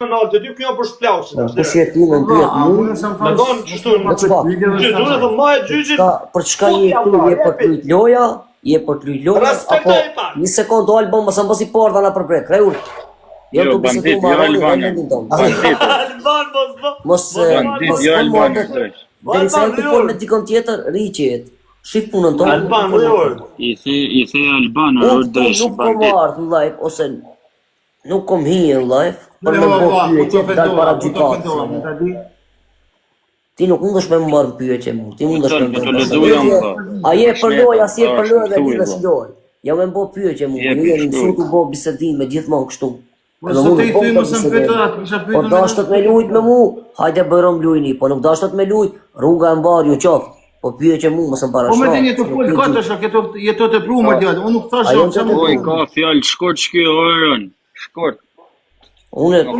Ronaldo, ty kjo për shplausin. Po shi ti më pyet mua. Më don çështu. Gjyqë do më e gjyqit. Për çka je këtu? Je për të luajtur loja? Je për të luajtur loja apo një sekond do album mos ambos I porta na përpret. Kreu. Jo, bandit, jo Albania. Mos Deri sa të fol me dikon tjetër, riqet. Shif punën tonë. Alban, jo. I the Alban, Nuk kom ardhur në live ose nuk kom hije në live, për me bërë pyetje dal para gjykatës. Ti nuk mundesh me më marrë pyetje mu, ti mundesh me më marrë. A je për lojë, as je për lojë dhe ti vesh lojë. Ja me bërë pyetje mu, ju jeni mësuar të bëj bisedim me gjithmonë kështu. Po dashët me lujt me mu, hajde bërëm lujni, po nuk dashët me lujt, rruga e mbar ju qoftë. Po pyetje mu mos më parashtroj. Po më dini të fol katësh, jeto të prumë djalë. Unë nuk thash çfarë. Oj, ka fjalë shkurt shky orën. Shkurt. Unë do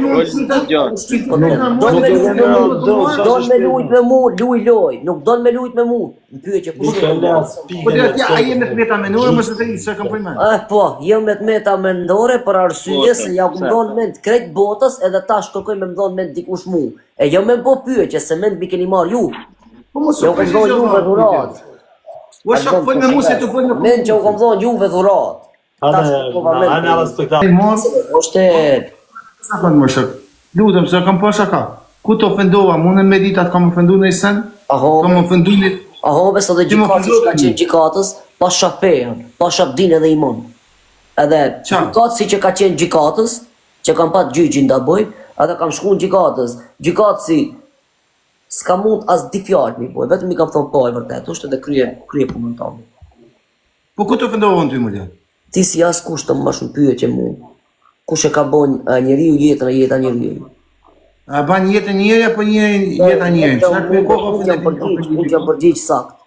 me lujt me mu, luj, nuk don me lujt me mu. Në pyetje kush e ka. Po ja, ai jemi të meta mendore, mos e thëni se kam përmend. Po, jam me të meta mendore për arsye se ja ku don mend krejt botës edhe tash kërkoj me don mend dikush mu. E jo me po pyetje se mend mi keni marr ju. Po mos jo kam dhënë juve dhurat. U shok fol me mua se të fol me mend që u kam dhënë juve dhurat. Ana respektoj. Është sa kanë më shok. Lutem se kam pasha ka. Ku të ofendova, mundën me ditat kam ofenduar në sen? Kam ofenduar. Aho, beso dhe gjykatës ka qenë gjykatës, pas shafejën, pas shafdin edhe imon. Edhe gjykatës si që ka qenë gjykatës, që kam pat gjyqin da boj, edhe kam shku në gjykatës. Gjykatës si s'ka mund as di fjallë mi boj, vetëm I kam thonë po e vërtet, është edhe krye punën tonë. Po ku të ofendova në ty më dje? Ti si as kush të më shumë pyetje mu, kush e ka bonjë njeriu jetën e jeta njeriu. A ban jetën njëri apo njëri jeta njëri? Unë jam përgjigj sakt.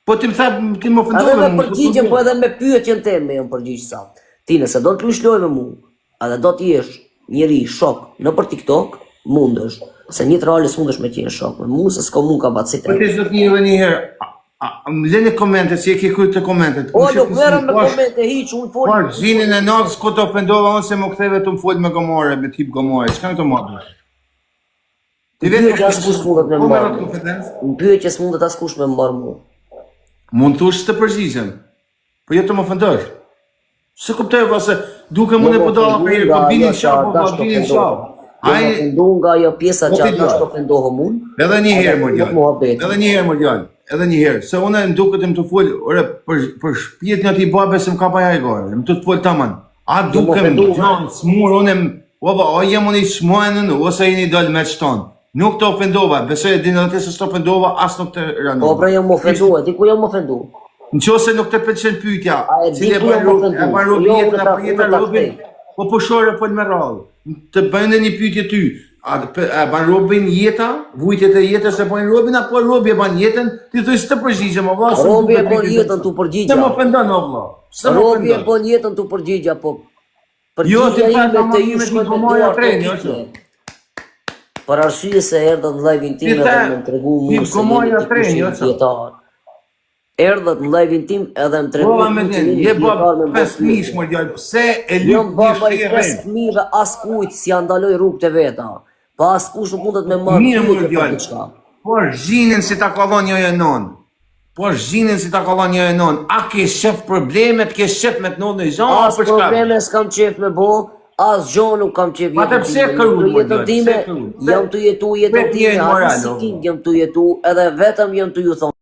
Po ti më tha ti më ofendove. Edhe me përgjigjen po edhe me pyetjen teme jam përgjigj sakt. Ti nëse do të luash lojë me mua, edhe do të jesh njeri shok në për TikTok, mundesh. Se një reale s'mundesh me qenë shok me mua, se s'ka mund kapacitet. Po ti s'do të njëve një herë. Lëni komente, si e ke kujtë të komentet. O, nuk merrem me komente, hiq, unë fol. Po, zinin e natës, ku të ofendova, unë se më ktheve të më fol me gomore, me tip gomore. Çka në të marrë? Ti vetë që askush mundet me mbarë. Në pyetje që s'mundet askush me mbarë mu. Mund thush të përgjigjem. Po jetë të më ofendosh. Se kuptoj vase, duke mund e po do apër, po binin shaf, po binin shaf. Ai ofendu nga ajo pjesa që ata të ofendohëm unë. Edhe një herë më djalë. Edhe një herë më djalë. Edhe një herë, se unë më duket të fol, ore për shtëpinë aty babe se më ka pa ja gore. Më të fol tamam. A dukem gjan smur unë, baba, o jam unë smuen ose jeni dal me çton. Nuk të ofendova, besoj dinë atë se të ofendova as nuk të ranoj. Po pra jam ofenduar, ti ku jam ofenduar? Nëse nuk të pëlqen pyetja, cili e bën jetën apo jetën Robin, po pushore fol me radhë. Të bëjnë një pyetje ty. A ban Robin jeta, vujtjet e jetës e bën Robin apo Robi e ban jetën, ti thuaj të përgjigjem apo Robi e bën jetën tu përgjigja. Të më ofendon o vëlla. Robi e bën jetën tu përgjigja apo përgjigja ime të ju shkoj me duar. Për arsye se erdhët në live-in tim edhe më tregu mua se jeni dietar. Erdhët në live-in tim edhe më tregu mua se jeni dietar me 5 mish më djalë. Pse e lyp baba I 5 mijëve as kujt si ja ndaloj rrugët e veta. Pa as kush nuk mundet me marrë diçka. Por zhinin si ta kallon një non. Por zhinin si ta kallon një non. A ke shef problemet, ke shef me të ndonë në zonë apo çka? Probleme s'kam qef me bo, as gjo nuk kam qef. Ma të pse jetën time, jam të jetu jetën time, si tim jam të jetu, edhe vetëm jam të ju thonë.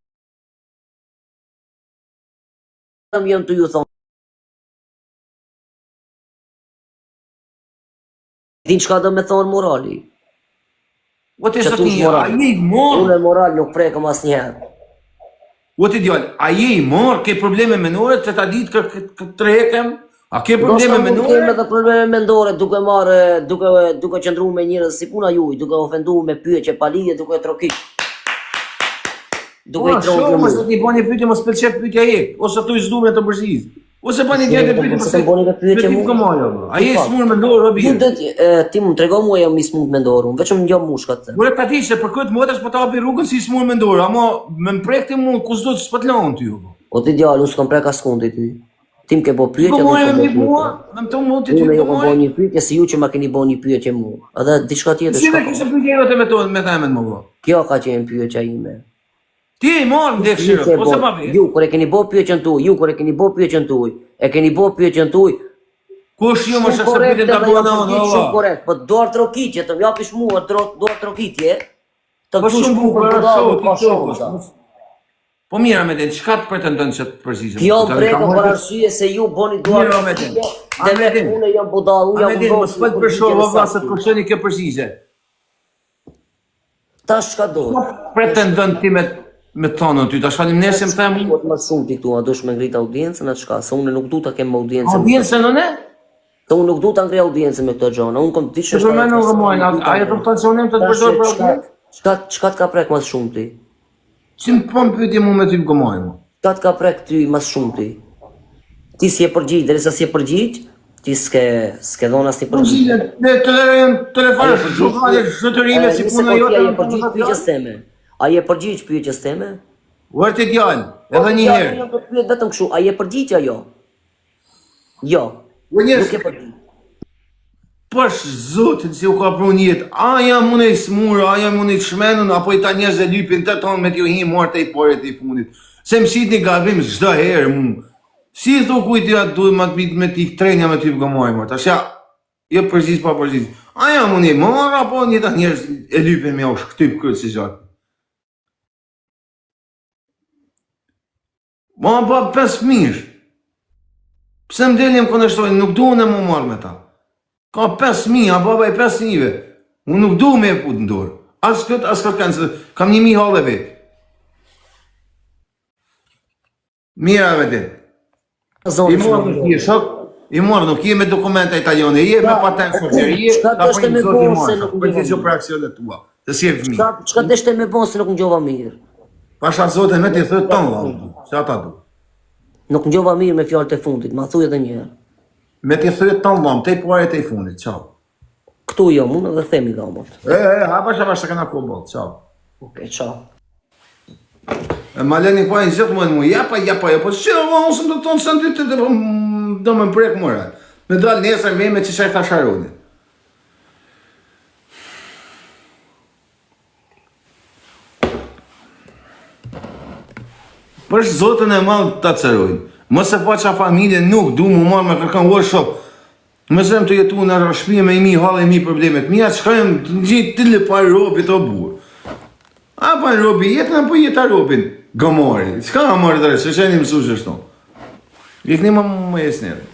Vetëm jam të ju thonë. Din çka do me thonë morali. O të shtë një, a je I morë? Unë e moral nuk prekëm as njëherë. O të djallë, a je I morë, ke probleme menore, që ta ditë këtë trekem? A ke probleme menore? Do shta edhe probleme mendore, duke marë, duke qëndru me njërës si puna juj, duke ofendu me pyetje palidhje, duke trokit. Duke I trokit. Shumë, ose të një bani pyetje, mos pëlqef pyetja e, ose të I zdume të bërzis. Ose bani djetë pyetje, ose të bani me pyetje mu. A je I smur mendore, Robi? Ti më trego mua jam I smur mendore, veçëm një mushkat. Ure ta di se për këtë modesh po ta hapi rrugën si smur mendore, ama më mprekti mu ku s'do të s'patlaon ty. O ti djalë, unë s'kam prek askundi ty. Tim ke bo pyetje, Po dhe mojë ke me bo mua, pyetje. më të mund të Unë ty jo kam bo mojë. një pyetje si ju që ma keni bo një pyetje mua. Edhe diçka tjetër Si shka me kishte pyetje jote me tonë me themen më vë. Kjo ka qenë pyetja ime. Ti i morë në dekshirët, po se ma vje. Ju kur e keni bo pyetjen tuaj, ju kur e keni bo pyetjen tuaj, e keni bo pyetjen tuaj. Kush ju më Shumë shë se korrekt, pyetje të edhe bëna jam unë, përgjigj valla. shumë korrekt, po dorë trokitje, të m'japish mua dorë trokitje. Të Po kush shumë punë bukur, për shoh, budallë ti ka shoh. shumë sa. Po mira me den, çka të pretendon që të përgjigjem? Kjo breka për arsye se ju boni dorë Mira, Ahmetin. trokitje. Dhe Ahmetin. unë jam budallë, unë jam Ahmetin, mos pëtë për shoh, valla, se të përshoni kjo përgjigje. Tash çka do? Pretendon ti me thonë ty, tash falim nesër më them. Po të më shumë ti këtu, a dush me ngrit audiencën atë çka? Se unë nuk du ta kem audiencën. Audiencën në ne? Se unë nuk du ta ngrej audiencën me këto gjona. Unë kom diçka. Që për me nuk gëmojnë, ajo të thonë që unë të përdor për audiencë? Çka të ka prek më shumë ti? Që më po më pyetje mu me ty gëmojnë mu? Çka të ka prek ty më shumë ti? Ti si e përgjigj, derisa si e përgjigj, ti s'ke dhënë asnjë përgjigje. Ne telefonë shukale zotërime si puna jote. Ai e përgjigj pyetjes teme. Ai e përgjigj pyetjes teme? Vërtet djalë, edhe një herë. Unë do të pyet vetëm kështu, ai e përgjigj ajo? Jo. Nuk e përgjigj. Pash zotin si u ka pru njetë, a jam unë e smurë, a jam unë e shmenun, apo i ta njerëz e lypin të tonë me t'ju hi morte i poret i fundit. Se më shit një gabim çdo herë mu. Si i thu kujti atë duhet me t'i trenja me t'y gëmoj më, tash ja, jo përgjigj pa përgjigj. A jam unë i marë, apo një ta njerëz e lypin me u shktyp këtë si gjatë. Ma ba 5 mirë. Pse më delim këndështojnë, nuk duhen e më marë me ta. Ka 5.000, a baba i 5.000-ve. Unë nuk du me e put në dorë. As këtë kanë, se kam 1.000 halë vetë. Mira me din. I morë nuk je shok, i morë nuk je me dokumenta italiane, je me patent shokërie, Çka dështë me bon se nuk për që për aksionet tua, se si e fëmi. Çka dështë me bon se nuk ngjova mirë? Pasha zote me t'i thëtë tonë valë, se ata du. Nuk ngjova mirë me fjalët e fundit, ma thuj edhe një herë. Me t'i thëtë tonë valë, te i pare te i fundit, qau. Këtu jo, mund edhe themi dhamot. Pasha këna ku bëllë, qau. Okej, çao. Ma leni po e në gjithë mënë mu, japa, po që unë së më të tonë së në dytë do më prek mëra. Me dalë nesër me që që e tha Sharoni. Për është zotën e malë të atësërojnë. Mëse pa qa familje nuk du mu marë me kërkan workshop. Mëse më të jetu në rashpije me imi halë e mi problemet. Mija që shkajmë të gjithë të le parë robit o burë. A pa në robi jetën, apo jetë a robin? Gëmori. Qka nga mori të rejë, se që e një mësu që shto? Ikni më jesë njerë.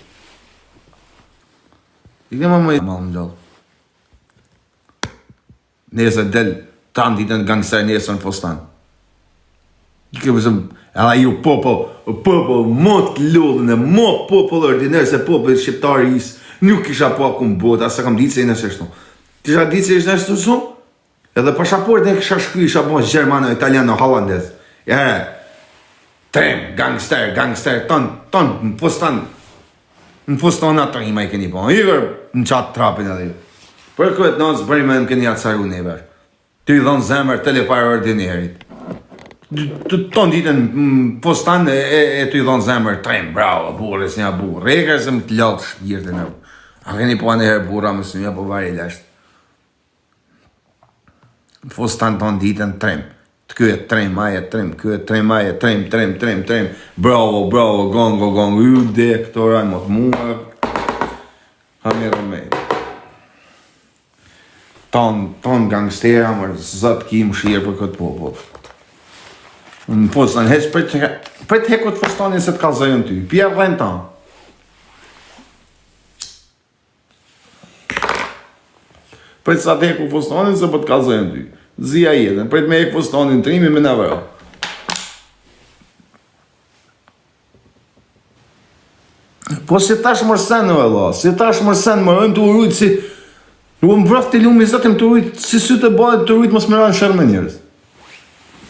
Ikni më jesë malë më gjallë. Nesër del, tanë ditën gangster nesër në Fostan. Ikë pësëm, edhe ju popull, më të lullën e më popull ordinër se popull shqiptari isë, nuk kisha po aku në botë, asë kam ditë se i nëse shto. Kisha ditë se ishtë nështë të shumë? Edhe pashaportin e kisha shkry, isha po Gjermano, Italiano, Hollandes. Jere, trem, gangster, ton, në fustan ato ima i keni po. Iver në qatë trapin edhe ju. Për këtë nësë bëri me më keni atësaru në i vesh. Ty i dhonë zemër, telefarë ordinerit. Ton ditën në fustan e ty i dhonë zemër, trem, bravo, burës një burë. Rekër se më të lallë shpirtin e. A keni po anë e herë burra më së një, po vari leshtë. Fustan ton ditën trem. Të kjo e trem, aje trem, kjo e trem, aje trem. Bravo, gong, yde, këto rajnë më të muë. Hamir me. Ton gangstera, mërë zëtë ki më shirë për këtë popull. Në fustan, heq për të heku të fustanin se të kalzojën ty. Pjerë dhenë ta. Për të sa të heku fustanin se për të kalzojën ty. Zia jetën, për të me heku fustanin të rimi me në vërë. Po si tash mërsen në vëlla, si tash mërsen mërojmë të urujtë si... Nuk më vraf të lumë i zëtëm të urujtë, si sytë e bëjtë të urujtë mos më ranë shërë me njërës.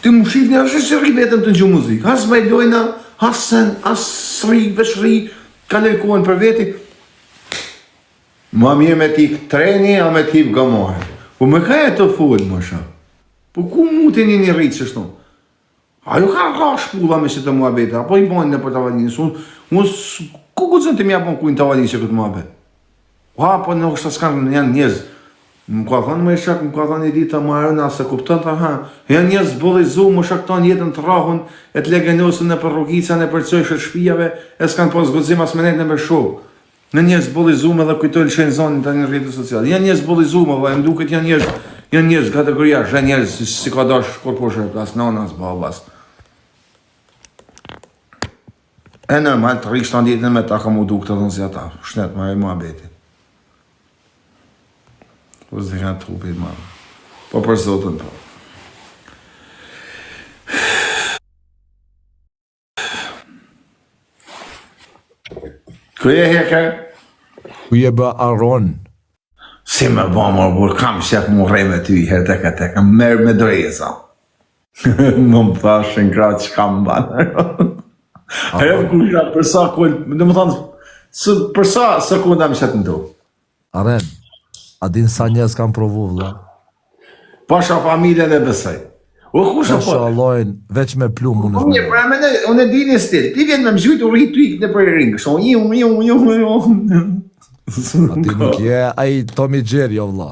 Ti më shifë një ashtë që ribetëm të gjumë muzikë, as bajdojna, as sen, as sri, veshri, ka lejkohen për veti. Ma mirë me ti treni, a me ti gëmojë. Po me ka e të fullë më shë. Po ku mu të një rritë që shto? A ju ka shpulla me që të mua bete, apo i bojnë në për të valinës. Ku guxon të më japon kujnë të valisë këtë mëbe? Ha, po nuk është s'kan janë njerëz. Më ka thënë më shak, më ka thënë Edita Marina se kupton ta ha. Janë njerëz bollizu më shakton jetën të rrahun, e të legënosën në për rrugicën e për çështët shtëpive, e s'kan pas guxim as menet në show. Në njerëz bollizuar dhe kujtojnë shënzonin tani në rrjetet sociale. Janë njerëz bollizuar, më duket janë njerëz kategoria, janë njerëz si ka dash korposhë pas nanas babas. E normal të rikë shtë ditën me ta ka mu duk të dhënë si ata, shnet ma e mua beti. Po zë kanë trupi ma. Po për zotën po. Kërë e heke? Ku je bë Aron? Si me ba më burë, kam shek mu rej me ty, herë teka, merë me dreza. Më thashin gra që kam banë. Ajo kusha për sa kund, do më thonë, për sa sekunda më shetë në tu. Aren, a din sa njerëz kam provu vëlla? Pasha familjen e besoj. O kusha po? Shallojnë veç me plum unë. Unë pra unë e di një stil. Ti vjen me më zhujt u rrit ty në për ring. Kështu Ati nuk je ai Tommy Jerry o vëlla.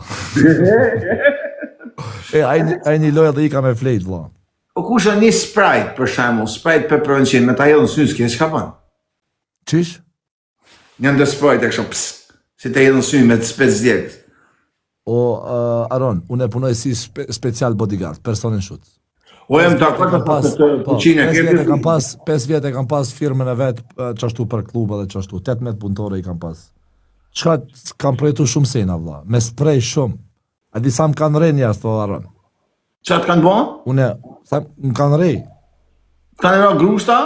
Ai një lojë dhe i ka me flejt vëlla. O kusha një Sprite për shembull, Sprite peperoncin me ta hedhën sy, s'ke çka bën. Qish? Një ndër Sprite e kështu ps. Si ta hedhën sy me spec djegës. O, Aron, unë e punoj si special bodyguard, personin shut. O jem të akord të kuqine, 5 vjet e kam pas firmën e vet, qashtu për kluba dhe qashtu, 18 punëtore i kam pas. Qka kam projektu shumë sena, vlla, me sprej shumë. A di sa më kanë rej njerë, thot Aron. Qa të kanë bon? Une, sa më kanë rej. Kanë era grushta?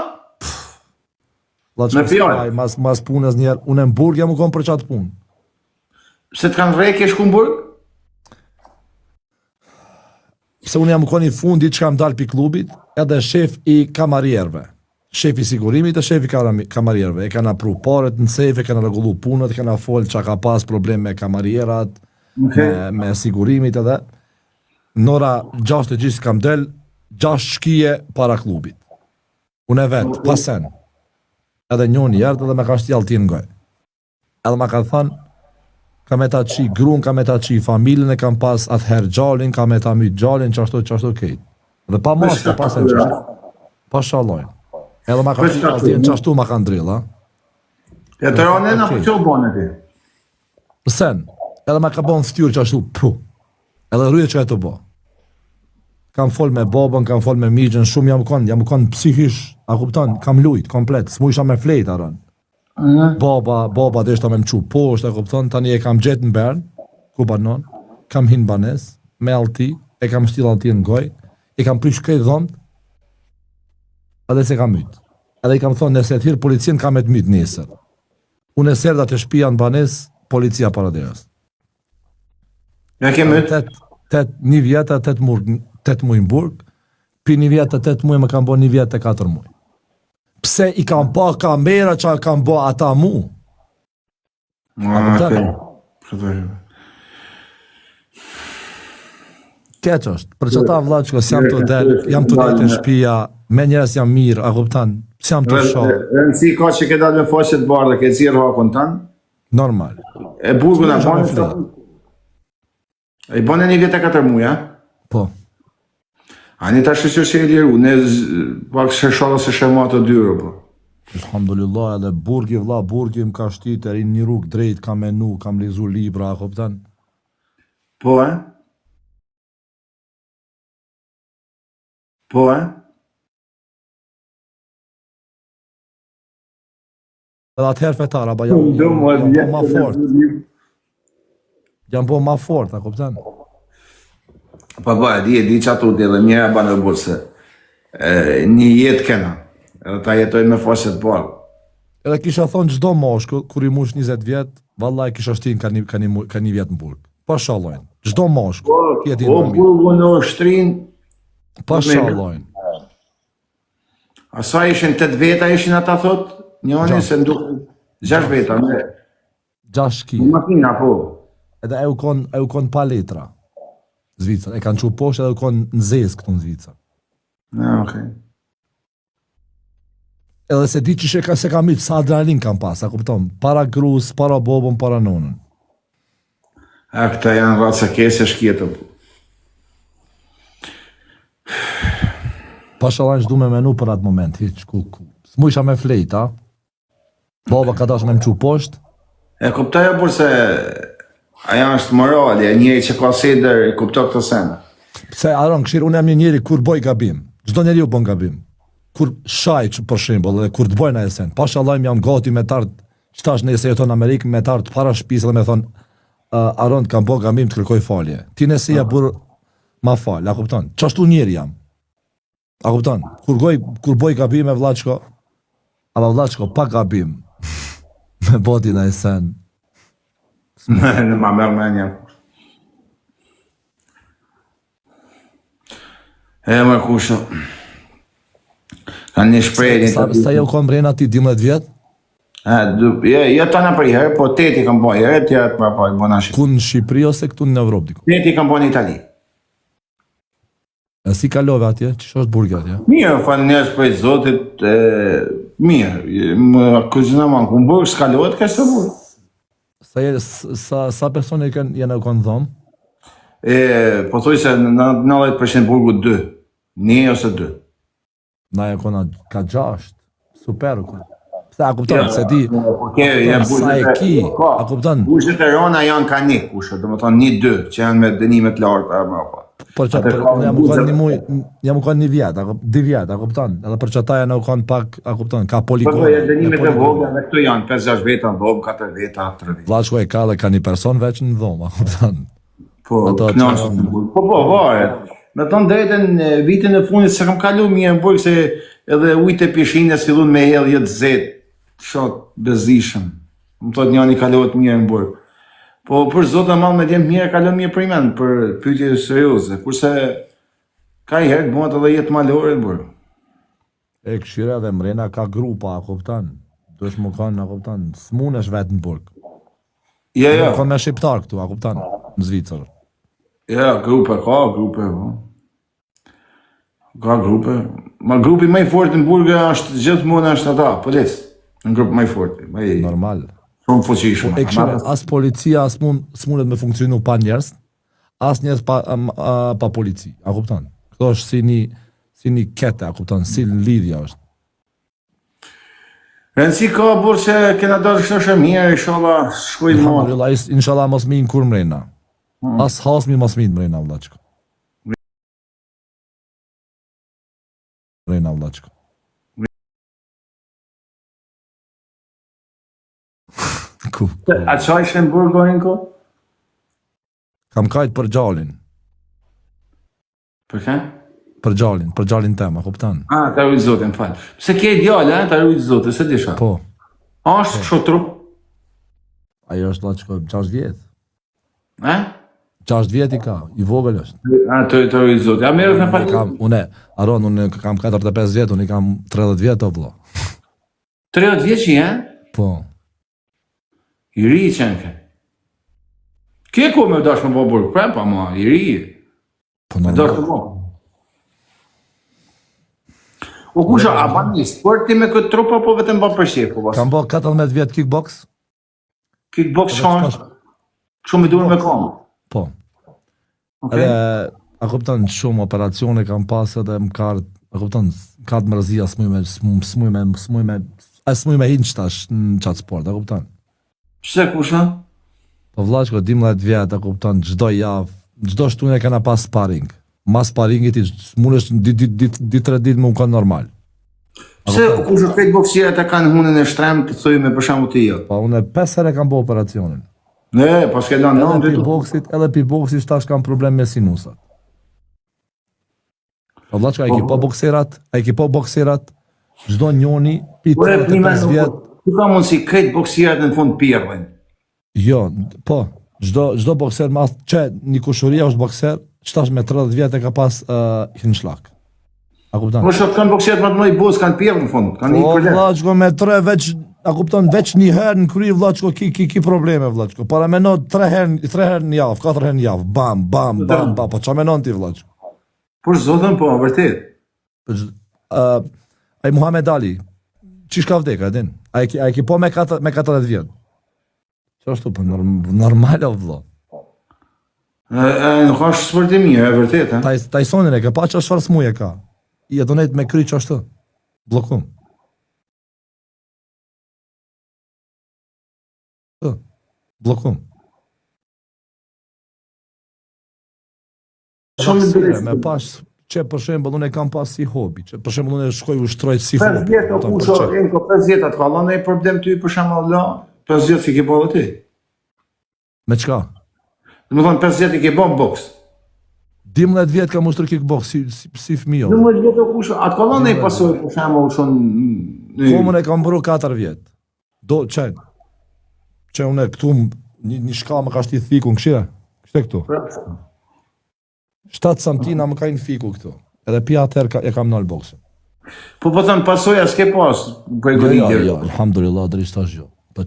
Me fjallë? Mas punës njerë, une në burg jam u kom për qatë punë. Se të kanë rej ke shku në burg? Se unë jam u koni fundi që kam dalë pi klubit, edhe shef i kamarierve. Shef i sigurimit e shef i kamarierve. E kanë apru paret në sejf, e kanë regullu punët, e kanë folë që ka pas problem me kamarierat, me sigurimit edhe. Nora 6 të gjithë kam del, 6 shkije para klubit. Unë e vetë, pasen. Edhe njën jërë edhe me ka shtjallë ti në goj. Edhe me ka thënë, ka me ta qi grun, ka me ta qi familjen e kam pas atëherë gjallin, ka me ta myt gjallin, qashtu kejt. Dhe pa mas të pas e qashtu. Pa shallojnë. Edhe ma ka qashtu ma ka ndrill, ha? E të rone në që u bone ti? Sen, edhe ma ka bon ftyrë qashtu, pu. Edhe rruje që e të bo. Kam fol me babën, kam fol me migjen, shumë jam u kon psikish, a kupton, kam lujt, komplet, s'mu isha me flejt, Aron. Baba dhe ishta me më qu poshtë, e kupton, tani e kam gjetë në Bern, ku banon, kam hinë banes, me alti, e kam shtil alti në goj, e kam prish këtë dhënd, edhe se kam myt. Edhe i kam thonë, nëse e thirë policien, kam e të myt nesër. Unë e serda të shpia në banes, policia para derës. Ja ke myt? 1 vjetë, 8 muaj në burg, pi 1 vjetë, 8 muaj, më kam bo 1 vjetë, 4 muaj. Pse i kam pa kamera që kam ba ata mu? Keq është, për që ta vla që jam të del, jam të del të shpia, me njerës jam mirë, a kuptan, që jam të shoh. Rëndësi ka që ke dalë me faqet bardhe, ke zirë hakon tanë? Normal. E burgun e banë? E banë e 1 vjetë e 4 muja? Po. Ani ta shqyqër që e liru, ne pak sheshala se shema të dyre, po. Alhamdulillah, edhe burgi më ka shtit, e rinë një rrugë drejt, kam menu, kam lizu libra, a kuptan. Po, Po, Edhe atëherë fetara, ba jam po ma fort. Jam po ma fort, a kuptan. Pa e di që atu të edhe mjera banë e burë se një jetë kena, edhe ta jetoj me faqet parë. Edhe kisha thonë gjdo moshku, kur i mush 20 vjetë, vallaj kisha shtin ka një vjetë në burg. Pa shallojnë, gjdo moshku, kjeti në mirë. Burgu në shtrin... Pa shallojnë. Asa ishin 8 veta ishin ata thot, njëni se ndu... 6 veta, me... 6 shkije. Në makina, po. Edhe e u kon pa letra. Zvicër, e kanë qu poshtë edhe u kon në zezë këtu në Zvicër. Ja, okej. edhe se di që se kam mitë, sa adrenalin kam pas, a kupton, para grus, para bobën, para nonën. Këta janë raca kese shkjetë. Pashallan ç'du me menu për atë moment, hiç ku. S'mujsha me flejt, a? Baba ka dash me më qu poshtë. E kuptoj por se aja është morali, e njëri që ka seder, e kuptoj këtë sene. Pse, Aron, këshirë, unë jam një njeri kur boj gabim. Çdo njeri u bën gabim. Kur shaj, për shembull, dhe kur të bojnë ajo sen. Pashallah jam gati me tart, çtash nëse jeton në Amerikë, me tart para shtëpisë dhe me thon Aron kam bë gabim të kërkoj falje. Ti nëse ja burr ma fal, a kupton? Çashtu njeri jam. A kupton? Kur boj gabim me vllaçko, ama vllaçko pa gabim. Me botin ai sen. Në ma merë me një. E më kusho. Kanë një shprejnë. Sa jo kom brena ti 12 vjet? Jo të në për i herë, po teti kam po i herë, tjera të po i bona shqipë. Ku në Shqipëri ose këtu në Evropë diku? Teti kam po në Itali. E si kalove atje? Që është burgë atje? Mirë, falë njërës për i zotit, mirë. Më këzina ma në këmë burgë, s'kalohet ka së burgë. Sa persone janë e konë dhomë? Po thuj se në 90% burgu 2. 1 ose 2. Na e kona ka 6. Super u konë. Pse a kupton, se di, sa e ki, a kupton? Bushët e rona janë ka 1 kushë, do më thonë 1-2, që janë me dënimet lartë, Por që jam u konë një muj, jam u konë 1 vjet, 2 vjet, a kupton? Edhe për që ta janë u konë pak, a kupton, ka poligone. Po dënimet e vogla dhe këtu janë 5-6 veta në dhomë, 4 veta, 3 veta. Vllachko e ka dhe ka një person veç në dhomë, a kupton? Po, vare. Me tonë drejten vitin e fundit se kam kalu mirë në burg se edhe ujtë e pishinës fillun me hellë jetë zetë, shot bezishëm. Më thot njani kalohet mirë në burg. Po për zotë malë me djemë mirë, kalon mirë për imen, për pyetje serioze, kurse ka i herë të bëhet edhe jetë malore në burg. E këshira dhe mrena ka grupa, a kupton? Dush më kanë, a kupton? S'munesh vetë në burg. Ja. Kanë me shqiptar këtu, a kupton? Në Zvicër. Ja, grupe, ka grupe, po. Ka grupe. Ma grupi më i fortë në burg është gjithmonë është ata, policë. Në grupë më i fortë. Normal. Shumë fuqishëm. E këshire, as policia s'mundet me funksionu pa njerës, as njerës pa polici, a kupton? Këto është si një kete, a kupton? Si lidhja është. Rëndësi ka burë që kena dalë kështë është mirë, inshallah shkojnë më. Alhamdulillah, inshallah mos minë kur mrena. As hasmi mos minë mrena, vlaqko. Mrena, vlaqko. A qa ishë në burë gojnë ko? Kam kajtë për gjallin. Për ka? Për gjallin tema, kuptan? Ta rujtë zote, më falë. Pse ke djallë, ta rujtë zote, se disha? Po. A është shotru? Ajo është vlaqko 6 vjetë. 6 vjetë i ka, i vogël është. Të rujtë zote. A merët në falë? Unë kam 45 vjetë, unë i kam 30 vjetë, o vlo. 30 vjetë që janë? Po. I ri që në ke. Kje ku me dash me po burë prepa, ma, i ri. Po me dash me po. O kusha, a ban një sporti me këtë trupa, po vetëm ba përshje, po bas? Kam bo 14 vjetë kickbox. Kickbox shanë? Shumë i durë me kamë? Po. Edhe, a kupton, shumë operacione kam pas edhe më kartë, a kupton, ka të mërzia s'muj me hinë qëtash në qatë sport, a kupton? Pse kusha? Po vlaqko, 12 vjetë, a kupton, gjdo javë, gjdo shtune kena pas sparing. Mas sparingit i s'munesh ditë ditë më kanë normal. Pse kusha këtë boksirët e kanë hunën e shtremë të thuj me përshamu të jo? Po unë 5 herë kam bo operacionin. Pas ke lanë edhe pi boksit tash kam problem me sinusat. Po vlaqko, a i ki po bokserat, gjdo njoni, pi 35 vjetë. Ku ka mundë si këtë boksirët në fund pjerën? Jo, po, gjdo bokser, që një kushuria është bokser, qëtash me 30 vjetë e ka pas hinë shlak. A kuptan? Po shumë kanë bokserët më të mëj buzë, kanë pjerën në fund, kanë një problem. Po, vlaqko, me 3 veç, a kuptan, veç një herë në kry, vlaqko, ki probleme, vlaqko. Para menon 3 herë në javë, 4 herë në javë, bam, po qa menon ti, vlaqko? Por zotën, po, vërtet. Ai Muhammed Ali, Qish ka vdek, a din? A e ki po me 40 vjet? Qa ashtu, po normal o vlo. Nuk është sport i mirë, e vërtet, ha? Tysonin e ke pa që çfarë smuje ka. I adonet me kry që ashtu. Blokum. Blokum. Me pash që për shembull unë e kam pas si hobi, që për shembull unë shkoj ushtroj si hobi. 5 vjet o kusho, Enko, 5 vjet atë ka lënë problem ty për shembull la, 5 vjet si ke bërë ti. Me çka? Do të thonë 5 vjet i ke bën boks. 12 vjet kam ushtër kickbox si fëmijë. 12 vjet o kusho, atë ka lënë pasoj për shembull shumë Komën e kam bërë 4 vjet. Do që unë këtu një shka më ka shti thiku në këshire. Kështë e këtu. 7 santina më ka i në fiku këtu. Edhe pia atëherë e kam nalë boksën. Po thënë pasoja s'ke pas për goditje. Jo, alhamdulillah, dërish tash jo. Po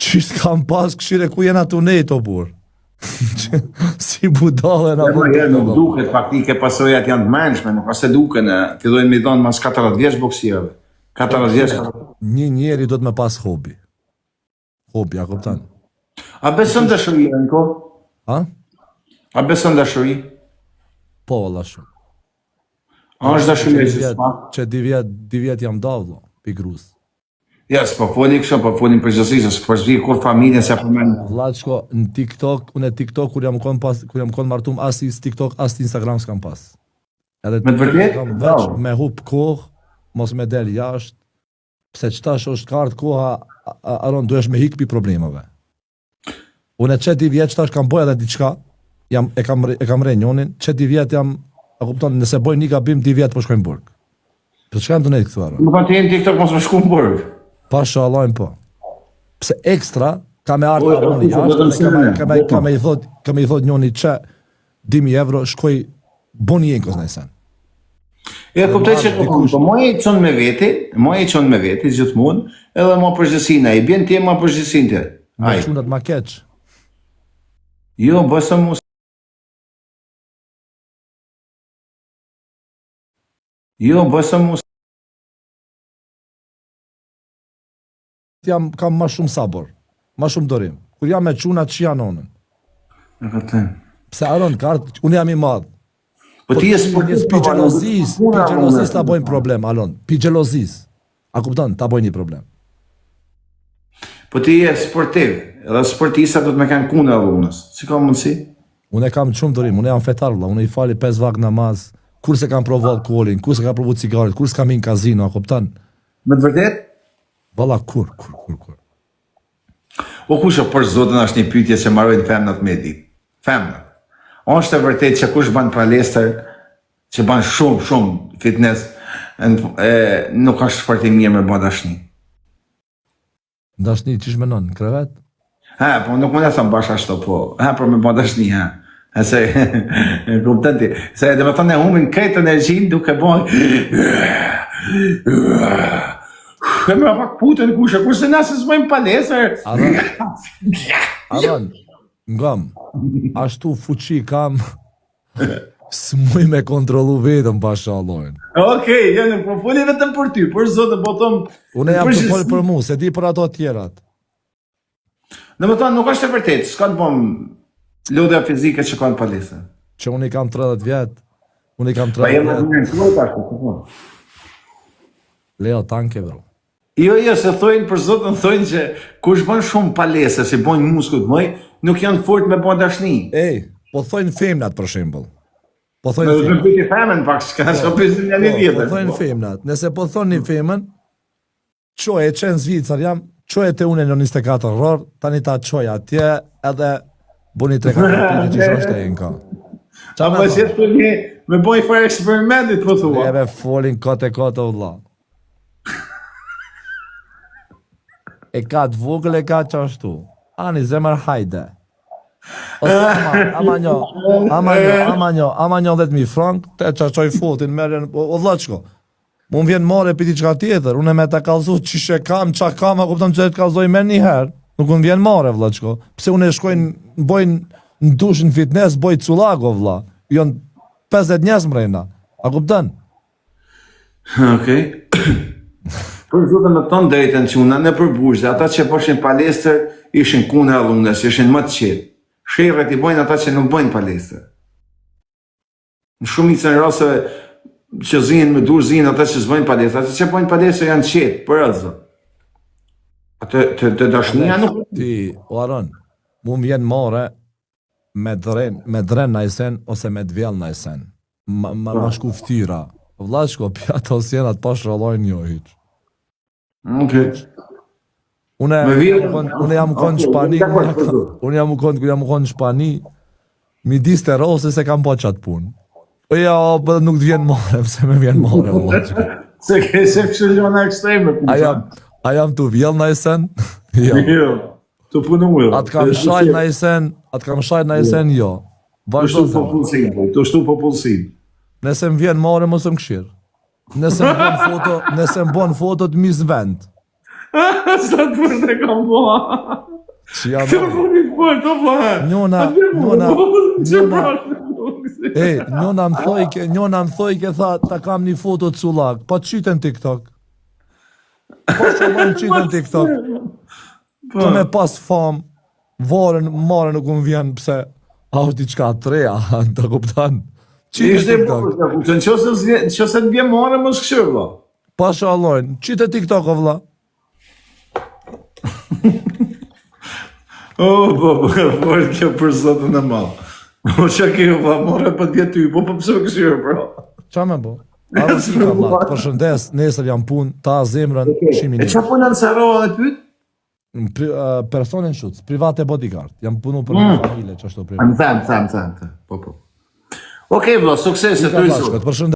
qishë kam pas këshire ku jena të nejtë o burë. Si budale na bërë. Nuk duket faktike pasojat janë të menshme, nuk ase duken, fillojnë me dhonë mas 40 vjeç boksierëve. 40 vjeç. Një njeri do të me pas hobi. Hobi, a kuptan? A beson dashuri, Enko? A? A beson dashuri? Po, valla shumë. A është dashuri e s'pa? Që di vjet jam davlo, pi grus. Ja, s'po foli kësho, po folin për gjësisë, s'po shvi kur familjen se përmen. Vlad shko, në TikTok, unë e TikTok, kur jam kon martum, as i TikTok, as i Instagram s'kam pas. Me të vërtet? Veç me hup kohë, mos me del jashtë, pse qëtash është kartë koha, aron, duhesh me hikë pi problemave. Unë e qëti vjetë qëtash kam boj edhe diqka, e kam re njonin, qëti vjetë jam, a kupton, nëse boj një gabim, 2 vjetë po shkojnë burg. Për çka do nejtë këtu aron? Nuk kanë të jenë TikTok mos më shku në burg. Pasha Allahim po. Pse ekstra, ka me ardhë aroni jashtë, ka me i thot njoni që 2.000 euro shkoj boni jenkos në esen. Ja, kuptoj që po moje i qonë me veti, gjithmonë, edhe ma përgjësina, i bjen ti e ma përgjësin të. Ma qunat ma keq. Jo, bësa mu... Jo, bësa mu... Kam ma shumë sabor, ma shumë dorim. Kur jam me qunat që janë onën. E ka të. Pse aron, unë jam i madhë. Po ti e sportiv... Pi gjelozis ta bojnë problem, alon. Pi gjelozis. A kupton, ta bojnë një problem. Po ti e sportiv, edhe sportista do të me kanë kune edhe unës. Si ka mundësi? Unë e kam shumë dorim, unë jam fetar, unë i fali 5 vak namaz, kur se kam provu alkoholin, kur se kam provu cigaret, kur se kam in kazino, a kupton? Me të vërtet? Valla, kur. O kusho, për zotën është një pyetje që marojnë femnat me dit. Femnat. Është e vërtet që kush ban palestër, që ban shumë fitness, nuk është fort i mirë me bën dashni. Dashni çish menon, krevet? Ha, po nuk më thon bash ashtu, po. Ha, për me bën dashni, ha. Se kupton ti, se do të thonë humbin këtë energjinë duke bën. Këmë pak putën kushe, kurse nëse s'bojmë palestër. Aron, ngam, ashtu fuqi kam, s'muj me kontrolu vetëm pasha Allahin. Okej, janë po foli vetëm për ty, për zotë, po thom. Unë jam të fol për mu, se di për ato tjerat. Në më thonë, nuk është e vërtet, s'ka të bom lodhja fizike që kanë palestër. Që unë i kam 30 vjet, Pa jemë në të mërë ashtu, Leo, tanke, bro. Jo, se thojnë për zotën, thojnë që kush bën shumë palesë, si bojnë muskut mëj, nuk janë fort me bën dashni. Ej, po thojnë femnat për shembull. Po Në thojnë të pëjtë femën pak, s'ka s'ka pëjtë një një vjetër. Po thojnë femnat. Nëse po thonë një femën, qoj e qenë Zvicër jam, qoj e te une në 24 rror, tani ta qoj atje, edhe buni 3-4 piti që është e nka. Qa më qëtë për një, me bojnë fare eksperimentit, po thua. Neve folin kote o vla. E ka të vogël, e ka që ashtu. Ani, zemër hajde. Ama njo 10.000 frank, te që qoj fotin, merjen, o dhe qko. Më vjen mare piti qka tjetër, unë me të kalzu qishe kam, qa kam, a kuptam që të kalzoj me njëherë. Nuk unë vjen mare, vla qko. Pse unë e shkojnë, bojnë në dush në fitness, bojnë culago, vla. Jonë 50 njës mrejna, a kuptan? Okej. Për zotë me tonë drejtën që unë në përbushë, ata që bëshin palestër ishin kune alunës, ishin më të qetë. Shërët i bojnë ata që nuk bojnë palestër. Në shumicën e rasteve që zinë me dur zinë ata që s'bojnë palestër, ata që bojnë palestër janë qetë, për atë zë. Të dashnia nuk... Ti, o Aron, mu më vjen more me dren në isen ose me dvjell në isen. Ma shku ftyra. Vlla shko, pjata ose jenat pa shrallojnë një hiq. Okej. Unë jam konë në Shpani, unë jam konë në Shpani, midis të rose se kam po qatë punë. O ja, nuk të vjen more, pëse me vjen more, valla shko. Se kese këshëllona ekstreme. A jam të vjell në isen? Jo. Të punu jo. Atë kam shajt në isen, jo. Të shtu popullësin. Nëse më vjen more, mos më këshirë. Nëse më bon foto të mis vend. Sa të përë të kam boha. Që jam... Të përë të përë. Njona më thoj ke tha, ta kam një foto të sulak. Pa qyten TikTok. Pa shëllon qyten TikTok. Të me pas fam, mare nuk më vjen pëse auti qka të reja, të kuptan. Ishte në qëse të bje more më shkëshër, vla. Pa shallojnë, qyte TikTok, o vla. Po kjo për zotën e malë. O që kjo, vla, more për djetë ty, po pëse më këshirë, bro. Qa me bo? Arën si ka, vla, përshëndes, nesër jam pun, ta zemrën, shimin E qa punën në Sarova dhe pyt? Personin shutës, private bodyguard. Jam punu për një familje, që ashtu private. Më them. Po. Okej, vla, sukses e të i zotë. Përshëndes.